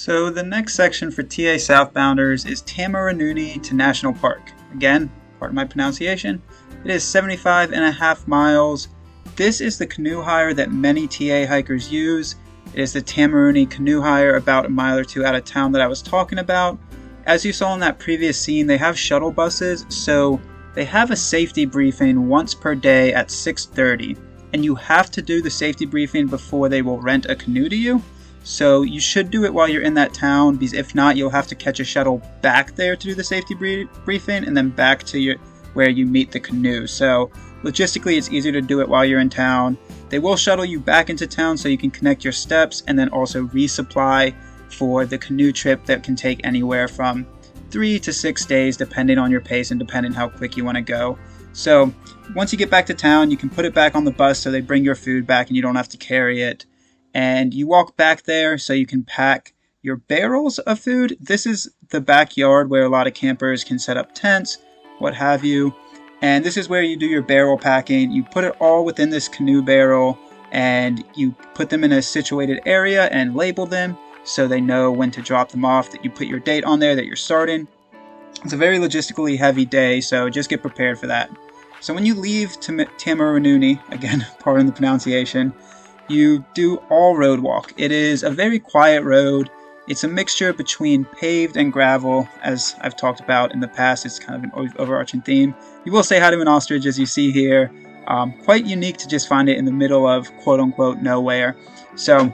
So the next section for TA southbounders is Taumarunui to National Park. Again, pardon my pronunciation. It is 75.5 miles. This is the canoe hire that many TA hikers use. It is the Taumarunui canoe hire about a mile or two out of town that I was talking about. As you saw in that previous scene, they have shuttle buses, so they have a safety briefing once per day at 6:30, and you have to do the safety briefing before they will rent a canoe to you. So you should do it while you're in that town, because if not, you'll have to catch a shuttle back there to do the safety briefing and then back to where you meet the canoe. So logistically, it's easier to do it while you're in town. They will shuttle you back into town so you can connect your steps and then also resupply for the canoe trip that can take anywhere from 3 to 6 days depending on your pace and depending how quick you want to go. So once you get back to town, you can put it back on the bus so they bring your food back and you don't have to carry it. And you walk back there so you can pack your barrels of food. This is the backyard where a lot of campers can set up tents, what have you. And this is where you do your barrel packing. You put it all within this canoe barrel and you put them in a situated area and label them so they know when to drop them off, that you put your date on there that you're starting. It's a very logistically heavy day, so just get prepared for that. So when you leave Taumarunui, again, pardon the pronunciation, you do all road walk. It is a very quiet road. It's a mixture between paved and gravel, as I've talked about in the past. It's kind of an overarching theme. You will say hi to an ostrich, as you see here. Quite unique to just find it in the middle of quote-unquote nowhere. So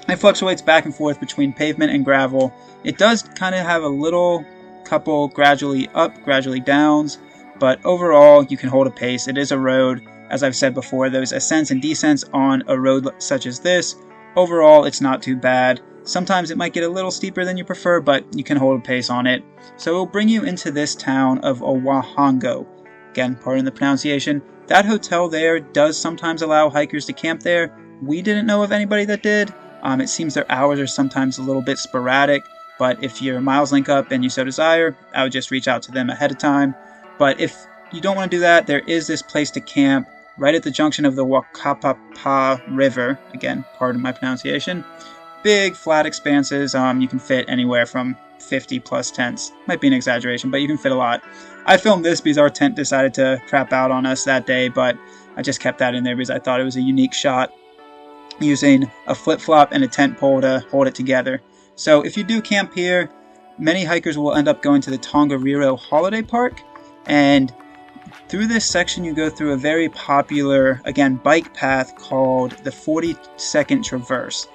it fluctuates back and forth between pavement and gravel. It does kind of have a little couple gradually up, gradually downs, but overall you can hold a pace. It is a road. As I've said before, there's ascents and descents on a road such as this. Overall, it's not too bad. Sometimes it might get a little steeper than you prefer, but you can hold a pace on it. So it'll bring you into this town of Oahango. Again, pardon the pronunciation. That hotel there does sometimes allow hikers to camp there. We didn't know of anybody that did. It seems their hours are sometimes a little bit sporadic, but if your miles link up and you so desire, I would just reach out to them ahead of time. But if you don't want to do that, there is this place to camp right at the junction of the Whakapapa River. Again, pardon my pronunciation. Big flat expanses. You can fit anywhere from 50 plus tents. Might be an exaggeration, but you can fit a lot. I filmed this because our tent decided to crap out on us that day, but I just kept that in there because I thought it was a unique shot using a flip-flop and a tent pole to hold it together. So if you do camp here, many hikers will end up going to the Tongariro Holiday Park, and through this section you go through a very popular, again, bike path called the 42nd Traverse.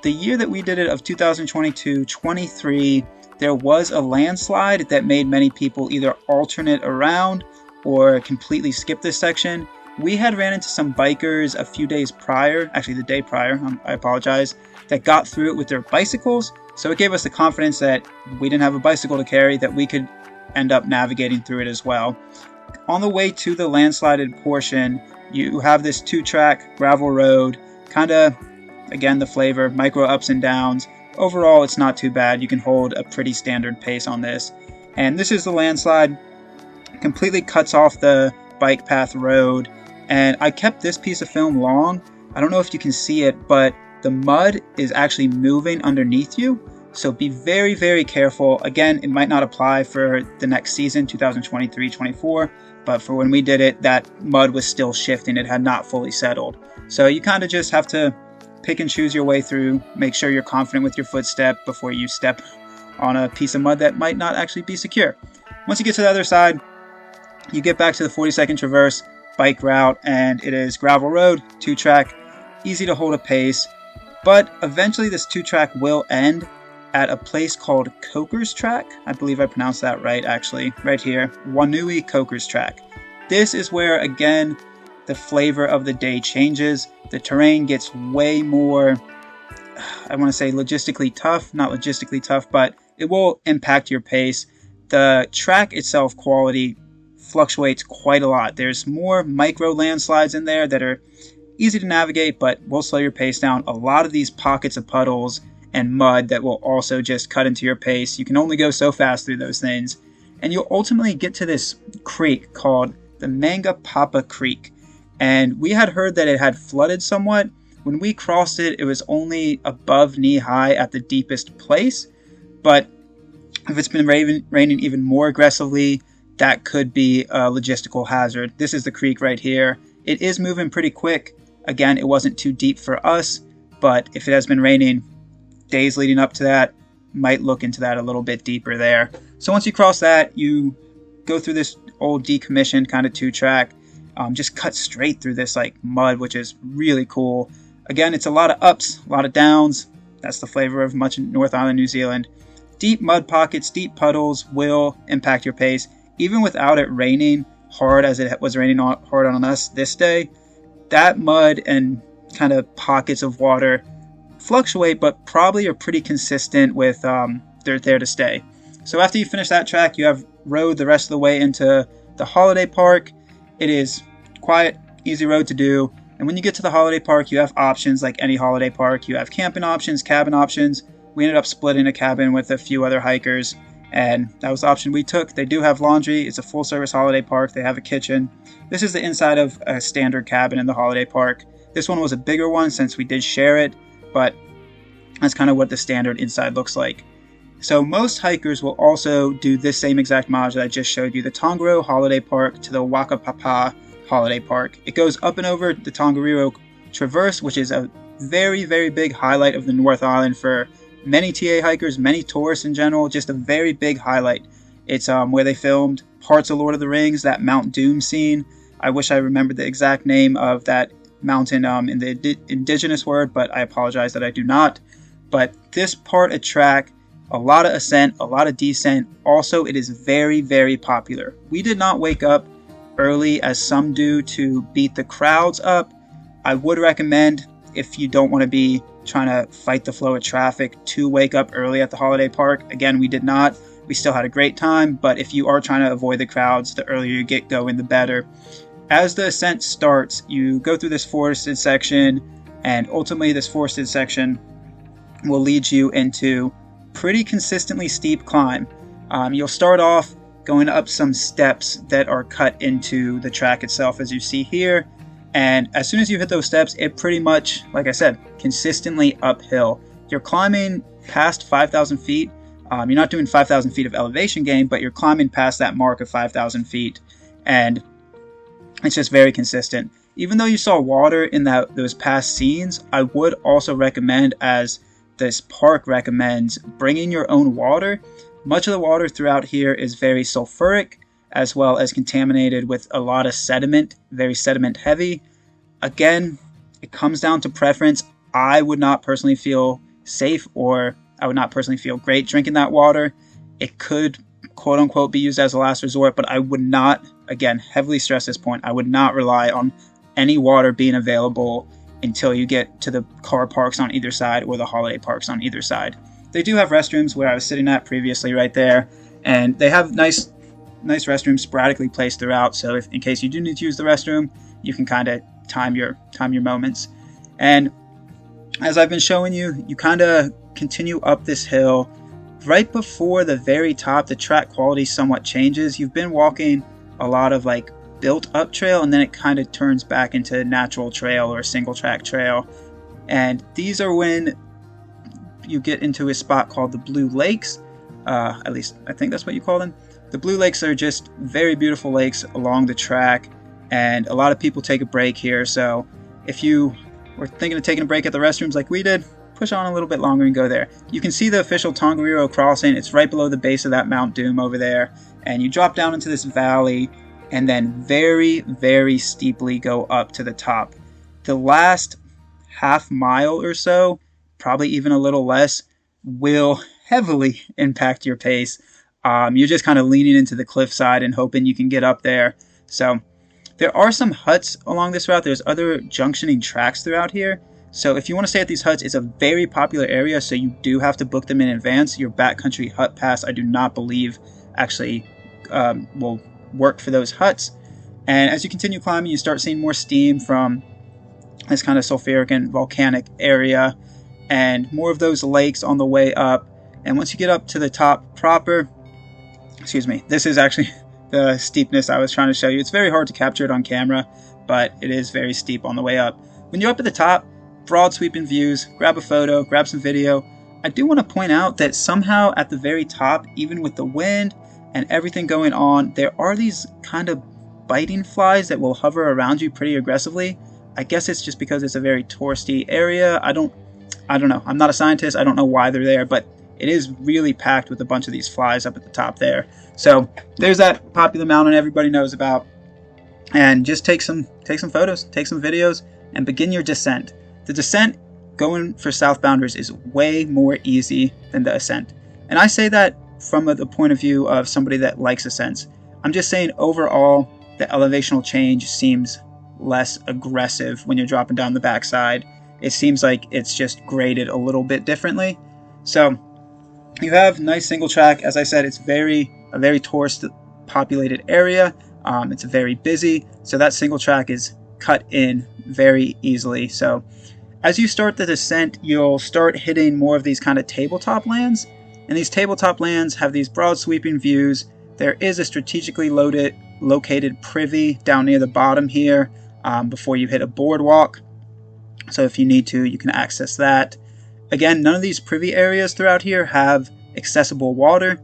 The year that we did it of 2022-23, there was a landslide that made many people either alternate around or completely skip this section. We had ran into some bikers a few days prior, actually the day prior, I apologize, that got through it with their bicycles. So it gave us the confidence that we didn't have a bicycle to carry, that we could end up navigating through it as well. On the way to the landslided portion, you have this 2-track gravel road, kind of, again, the flavor, micro ups and downs. Overall, it's not too bad. You can hold a pretty standard pace on this. And this is the landslide, completely cuts off the bike path road. And I kept this piece of film long. I don't know if you can see it, but the mud is actually moving underneath you. So be very, very careful. Again, it might not apply for the next season, 2023-24, but for when we did it, that mud was still shifting. It had not fully settled. So you kind of just have to pick and choose your way through. Make sure you're confident with your footstep before you step on a piece of mud that might not actually be secure. Once you get to the other side, you get back to the 42nd Traverse bike route, and it is gravel road, 2-track, easy to hold a pace. But eventually this 2-track will end at a place called Coker's Track. I believe I pronounced that right, actually, right here. Wanui Coker's Track. This is where, again, the flavor of the day changes. The terrain gets way more, I want to say logistically tough. Not logistically tough, but it will impact your pace. The track itself quality fluctuates quite a lot. There's more micro landslides in there that are easy to navigate, but will slow your pace down. A lot of these pockets of puddles and mud that will also just cut into your pace. You can only go so fast through those things. And you'll ultimately get to this creek called the Whakapapa Creek. And we had heard that it had flooded somewhat, When we crossed it, it was only above knee high at the deepest place, but if it's been raining even more aggressively, that could be a logistical hazard. This is the creek right here. It is moving pretty quick. Again, it wasn't too deep for us, but if it has been raining days leading up to that, might look into that a little bit deeper there. So once you cross that, you go through this old decommissioned kind of 2-track, just cut straight through this like mud, which is really cool. Again, it's a lot of ups, a lot of downs. That's the flavor of much North Island, New Zealand. Deep mud pockets, deep puddles will impact your pace. Even without it raining hard as it was raining hard on us this day, that mud and kind of pockets of water fluctuate, but probably are pretty consistent with they're there to stay. So after you finish that track, you have rode the rest of the way into the holiday park. It is quiet, easy road to do. And when you get to the holiday park, you have options like any holiday park. You have camping options, cabin options. We ended up splitting a cabin with a few other hikers, and that was the option we took. They do have laundry. It's a full-service holiday park. They have a kitchen. This is the inside of a standard cabin in the holiday park. This one was a bigger one since we did share it, but that's kind of what the standard inside looks like. So most hikers will also do this same exact mileage that I just showed you, the Tongariro Holiday Park to the Whakapapa Holiday Park. It goes up and over the Tongariro Traverse, which is a very, very big highlight of the North Island for many TA hikers, many tourists in general, just a very big highlight. It's where they filmed parts of Lord of the Rings, that Mount Doom scene. I wish I remembered the exact name of that mountain in the indigenous word, but I apologize that I do not. But this part of track, a lot of ascent, a lot of descent. Also, it is very, very popular. We did not wake up early as some do to beat the crowds up. I would recommend, if you don't want to be trying to fight the flow of traffic, to wake up early at the holiday park. Again, we did not. We still had a great time, but if you are trying to avoid the crowds, the earlier you get going, the better. As the ascent starts, you go through this forested section, and ultimately this forested section will lead you into pretty consistently steep climb. You'll start off going up some steps that are cut into the track itself, as you see here. And as soon as you hit those steps, it pretty much, like I said, consistently uphill. You're climbing past 5,000 feet. You're not doing 5,000 feet of elevation gain, but you're climbing past that mark of 5,000 feet. And it's just very consistent. Even though you saw water in those past scenes, I would also recommend, as this park recommends, bringing your own water. Much of the water throughout here is very sulfuric, as well as contaminated with a lot of sediment, very sediment heavy. Again, it comes down to preference. I would not personally feel safe, or I would not personally feel great drinking that water. It could, quote unquote, be used as a last resort, but I would not, again, heavily stress this point, I would not rely on any water being available until you get to the car parks on either side or the holiday parks on either side. They do have restrooms where I was sitting at previously right there, and they have nice restrooms sporadically placed throughout, so if in case you do need to use the restroom, you can kind of time your moments. And as I've been showing you, you kind of continue up this hill. Right before the very top, the track quality somewhat changes. You've been walking a lot of like built up trail, and then it kind of turns back into natural trail or a single track trail. And these are when you get into a spot called the Blue Lakes. At least I think that's what you call them. The Blue Lakes are just very beautiful lakes along the track, and a lot of people take a break here. So if you were thinking of taking a break at the restrooms like we did, push on a little bit longer and go there. You can see the official Tongariro crossing. It's right below the base of that Mount Doom over there, and you drop down into this valley and then very, very steeply go up to the top. The last half mile or so, probably even a little less, will heavily impact your pace. You're just kind of leaning into the cliffside and hoping you can get up there. So there are some huts along this route. There's other junctioning tracks throughout here. So if you want to stay at these huts, it's a very popular area, so you do have to book them in advance. Your backcountry hut pass, I do not believe, actually will work for those huts. And as you continue climbing, you start seeing more steam from this kind of sulfuric and volcanic area, and more of those lakes on the way up. And once you get up to the top proper, this is actually the steepness I was trying to show you. It's very hard to capture it on camera, but it is very steep on the way up. When you're up at the top, broad sweeping views. Grab a photo, grab some video. I do want to point out that somehow at the very top, even with the wind and everything going on, there are these kind of biting flies that will hover around you pretty aggressively. I guess it's just because it's a very touristy area. I don't know. I'm not a scientist. I don't know why they're there, but it is really packed with a bunch of these flies up at the top there. So there's that popular mountain everybody knows about. And just take some photos, take some videos, and begin your descent. The descent going for southbounders is way more easy than the ascent. And I say that from the point of view of somebody that likes ascents. I'm just saying overall, the elevational change seems less aggressive when you're dropping down the backside. It seems like it's just graded a little bit differently. So you have nice single track. As I said, it's a very tourist populated area. It's very busy. So that single track is cut in very easily. So as you start the descent, you'll start hitting more of these kind of tabletop lands. And these tabletop lands have these broad sweeping views. There is a strategically located privy down near the bottom here before you hit a boardwalk. So if you need to, you can access that. Again, none of these privy areas throughout here have accessible water.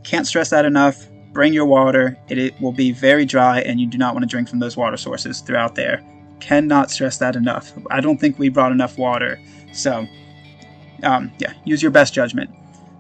Can't stress that enough. Bring your water. It will be very dry and you do not want to drink from those water sources throughout there. Cannot stress that enough. I don't think we brought enough water. So yeah, use your best judgment.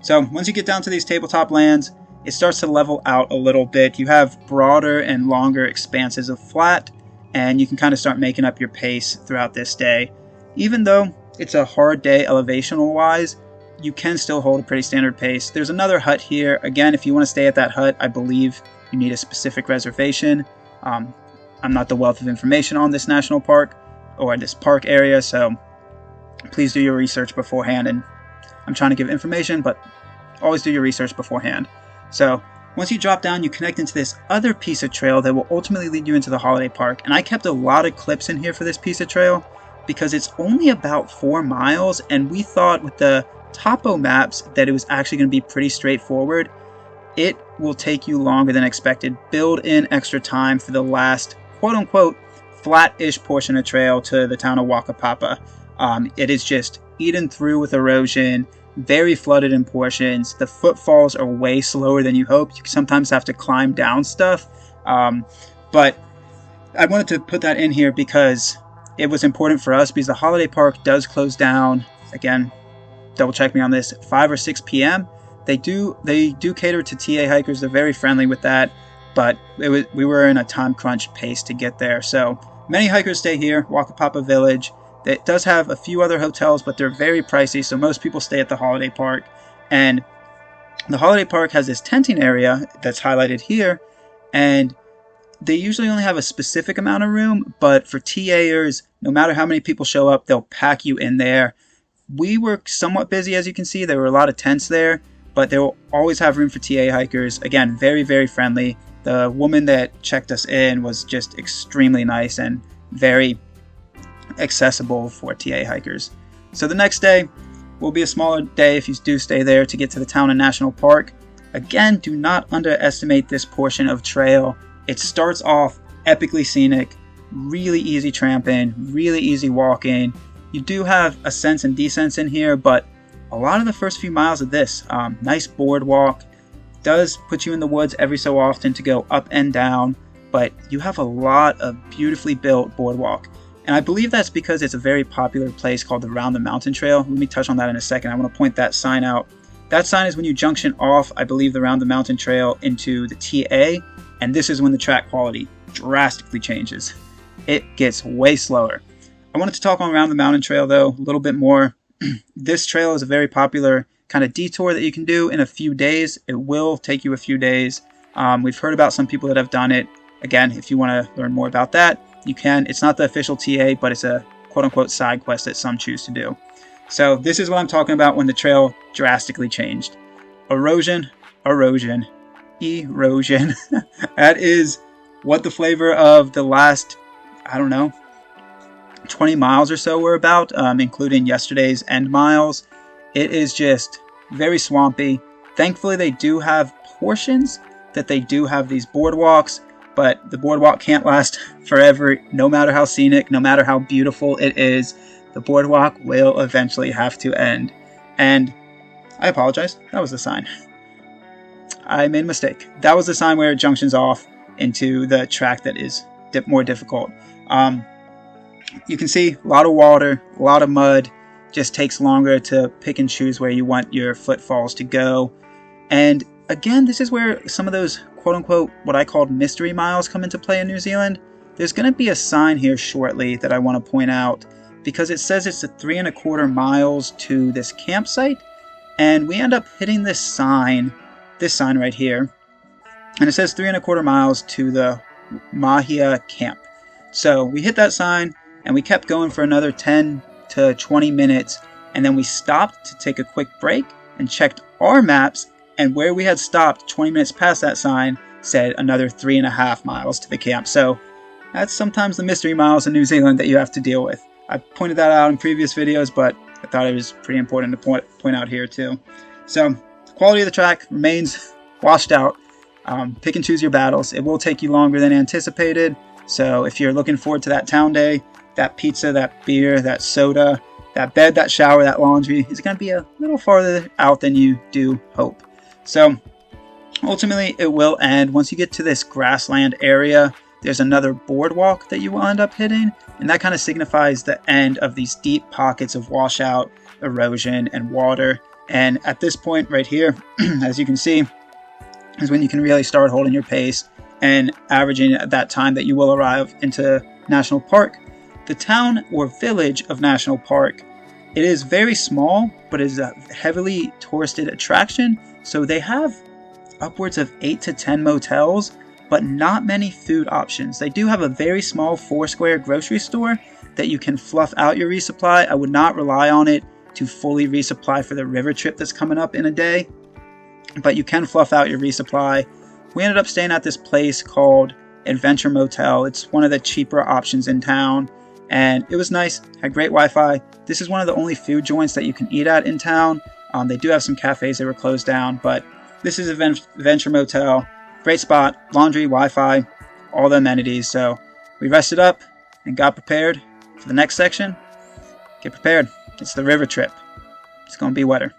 So once you get down to these tabletop lands, it starts to level out a little bit. You have broader and longer expanses of flat, and you can kind of start making up your pace throughout this day. Even though it's a hard day elevational wise, you can still hold a pretty standard pace. There's another hut here. Again, if you want to stay at that hut, I believe you need a specific reservation. I'm not the wealth of information on this national park or this park area, so please do your research beforehand. And I'm trying to give information, but always do your research beforehand. So once you drop down, you connect into this other piece of trail that will ultimately lead you into the holiday park. And I kept a lot of clips in here for this piece of trail because it's only about 4 miles, and we thought with the topo maps that it was actually going to be pretty straightforward. It will take you longer than expected. Build in extra time for the last quote-unquote flat-ish portion of trail to the town of Whakapapa. It is just eaten through with erosion, very flooded in portions. The footfalls are way slower than you hope. You sometimes have to climb down stuff. But I wanted to put that in here because it was important for us, because the holiday park does close down, again, double check me on this, 5 or 6 p.m. They do cater to TA hikers. They're very friendly with that, but we were in a time crunch pace to get there. So many hikers stay here, Whakapapa Village. It does have a few other hotels, but they're very pricey, so most people stay at the holiday park. And the holiday park has this tenting area that's highlighted here, and they usually only have a specific amount of room, but for TAers, no matter how many people show up, they'll pack you in there. We were somewhat busy, as you can see. There were a lot of tents there, but they will always have room for TA hikers. Again, very, very friendly. The woman that checked us in was just extremely nice and very accessible for TA hikers. So the next day will be a smaller day if you do stay there to get to the town and national park. Again, do not underestimate this portion of trail. It starts off epically scenic, really easy tramping, really easy walking. You do have ascents and descents in here, but a lot of the first few miles of this, nice boardwalk, does put you in the woods every so often to go up and down, but you have a lot of beautifully built boardwalk. And I believe that's because it's a very popular place called the Round the Mountain Trail. Let me touch on that in a second. I want to point that sign out. That sign is when you junction off, I believe, the Round the Mountain Trail into the TA, and this is when the track quality drastically changes. It gets way slower. I wanted to talk on Round the Mountain Trail, though, a little bit more. This trail is a very popular kind of detour that you can do in a few days. It will take you a few days. We've heard about some people that have done it. Again, if you want to learn more about that, you can. It's not the official TA, but it's a quote-unquote side quest that some choose to do. So this is what I'm talking about when the trail drastically changed. Erosion. That is what the flavor of the last, 20 miles or so were about, including yesterday's end miles. It is just very swampy. Thankfully, they do have portions that they do have these boardwalks, but the boardwalk can't last forever, no matter how scenic, no matter how beautiful it is. the boardwalk will eventually have to end. And I apologize, that was the sign. I made a mistake. That was the sign where it junctions off into the track that is more difficult. You can see a lot of water, a lot of mud. Just takes longer to pick and choose where you want your footfalls to go. And again, this is where some of those quote-unquote what I called mystery miles come into play in New Zealand. There's going to be a sign here shortly that I want to point out, because it says it's 3¼ miles to this campsite, and we end up hitting this sign right here, and it says 3¼ miles to the Mahia camp. So we hit that sign and we kept going for another 10 to 20 minutes, and then we stopped to take a quick break and checked our maps, and where we had stopped 20 minutes past that sign said another 3½ miles to the camp. So that's sometimes the mystery miles in New Zealand that you have to deal with. I pointed that out in previous videos, but I thought it was pretty important to point out here too. So quality of the track remains washed out. Pick and choose your battles. It will take you longer than anticipated. So if you're looking forward to that town day, that pizza, that beer, that soda, that bed, that shower, that laundry is going to be a little farther out than you do hope. So ultimately it will end. Once you get to this grassland area, there's another boardwalk that you will end up hitting, and that kind of signifies the end of these deep pockets of washout, erosion, and water. And at this point right here, as you can see, is when you can really start holding your pace and averaging at that time that you will arrive into National Park. The town or village of National Park, it is very small, but is a heavily touristed attraction. So they have upwards of 8 to 10 motels, but not many food options. They do have a very small 4-square grocery store that you can fluff out your resupply. I would not rely on it to fully resupply for the river trip that's coming up in a day, but you can fluff out your resupply. We ended up staying at this place called Adventure Motel. It's one of the cheaper options in town, and it was nice, had great Wi-Fi. This is one of the only food joints that you can eat at in town. They do have some cafes that were closed down, but this is Adventure Motel. Great spot, laundry, Wi-Fi, all the amenities. So we rested up and got prepared for the next section. Get prepared. It's the river trip. It's going to be wetter.